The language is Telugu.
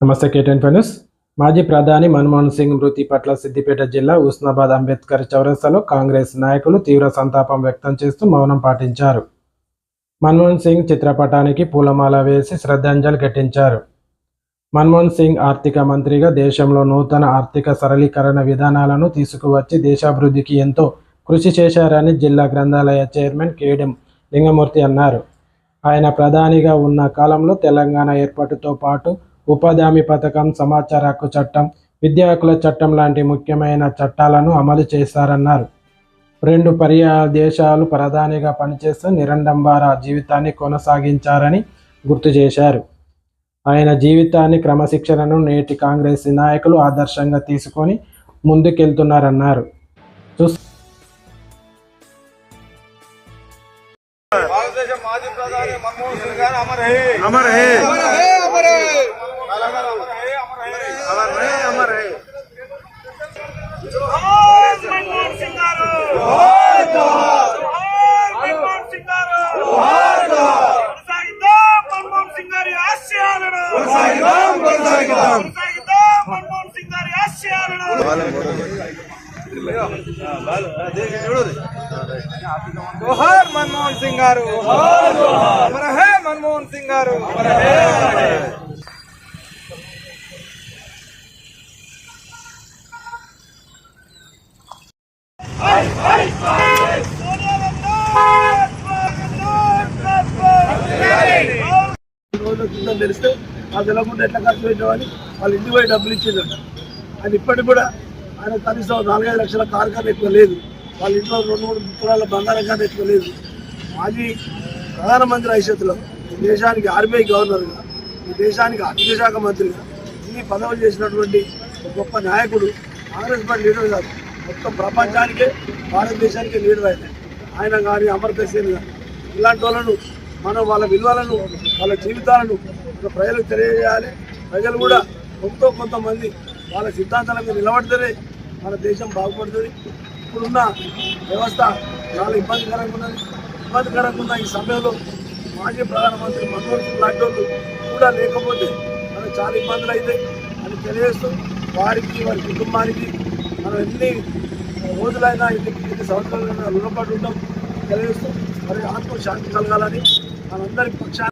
నమస్తే కేటెన్ ఫెన్యూస్. మాజీ ప్రధాని మన్మోహన్ సింగ్ మృతి పట్ల సిద్దిపేట జిల్లా హుస్నాబాద్ అంబేద్కర్ చౌరస్తాలో కాంగ్రెస్ నాయకులు తీవ్ర సంతాపం వ్యక్తం చేస్తూ మౌనం పాటించారు. మన్మోహన్ సింగ్ చిత్రపటానికి పూలమాల వేసి శ్రద్ధాంజలి ఘటించారు. మన్మోహన్ సింగ్ ఆర్థిక మంత్రిగా దేశంలో నూతన ఆర్థిక సరళీకరణ విధానాలను తీసుకువచ్చి దేశాభివృద్ధికి ఎంతో కృషి చేశారని జిల్లా గ్రంథాలయ చైర్మన్ కేడెం లింగమూర్తి అన్నారు. ఆయన ప్రధానిగా ఉన్న కాలంలో తెలంగాణ ఏర్పాటుతో పాటు ఉపాధి హామీ పథకం, సమాచార హక్కు చట్టం, విద్యా హక్కుల చట్టం లాంటి ముఖ్యమైన చట్టాలను అమలు చేశారన్నారు. 2 దేశాలు ప్రధానిగా పనిచేస్తూ నిరండంబర జీవితాన్ని కొనసాగించారని గుర్తు చేశారు. ఆయన జీవితాన్ని, క్రమశిక్షణను నేటి కాంగ్రెస్ నాయకులు ఆదర్శంగా తీసుకొని ముందుకెళ్తున్నారన్నారు. భారతదేశ మాజీ ప్రధాని మన్మోహన్ సింగ్ గారు అమర్ హై, अमर है, అమర్ హై, అమర్ హై, अमर है, अमर है। జోహార్ మన్మోహన్ సింగ్ గారు, జోహార్ జోహార్, జోహార్ మన్మోహన్ సింగ్ గారు, జోహార్ జోహార్. కొనసాగిద్దాం మన్మోహన్ సింగ్ గారి ఆశయాలను, కొనసాగిద్దాం మన్మోహన్ సింగ్ గారి ఆశయాలను. జోహార్ మన్మోహన్ సింగ్ గారు, జోహార్ జోహార్, అమర్ హై మన్మోహన్ సింగ్ గారు, అమర్ హై, అమర్ హై. రోజుల కింద తెలిస్తే ఆ తెలకుండా ఎట్లా ఖర్చు పెట్టామని వాళ్ళు ఇంటికి పోయి డబ్బులు ఇచ్చేదంట. ఆయన ఇప్పటికి కూడా ఆయన కనీసం 4-5 లక్షల కారు కన్నా ఎక్కువ లేదు. వాళ్ళ ఇంట్లో 2-3 తులాల బంగారం కన్నా ఎక్కువ లేదు. మాజీ ప్రధానమంత్రి హైషత్తులో ఈ దేశానికి ఆర్బీఐ గవర్నర్గా, ఈ దేశానికి ఆర్థిక శాఖ మంత్రిగా ఇన్ని పదవులు చేసినటువంటి ఒక గొప్ప నాయకుడు కాంగ్రెస్ పార్టీ లీడర్ కాదు, మొత్తం ప్రపంచానికే, భారతదేశానికే లీడర్ ఆయన కానీ అమర్త్య సేన్ కానీ ఇలాంటి వాళ్ళను మనం వాళ్ళ విలువలను, వాళ్ళ జీవితాలను ప్రజలకు తెలియజేయాలి. ప్రజలు కూడా కొంతమంది వాళ్ళ సిద్ధాంతాల మీద నిలబడితేనే మన దేశం బాగుపడుతుంది. ఇప్పుడున్న వ్యవస్థ చాలా ఇబ్బందికరంగా ఉన్న ఈ సమయంలో మాజీ ప్రధానమంత్రి మన్మోహన్ సింగ్ లాంటి వాళ్ళు కూడా లేకపోతే మనకు చాలా ఇబ్బందులు అవుతాయి అని తెలియజేస్తూ వారికి, వారి కుటుంబానికి మనం ఎన్ని రోజులైనా, ఎన్ని సంవత్సరాలైనా రుణపడి ఉంటాం తెలియజేస్తూ మరి ఆత్మశాంతి కలగాలని మనందరి పక్షాన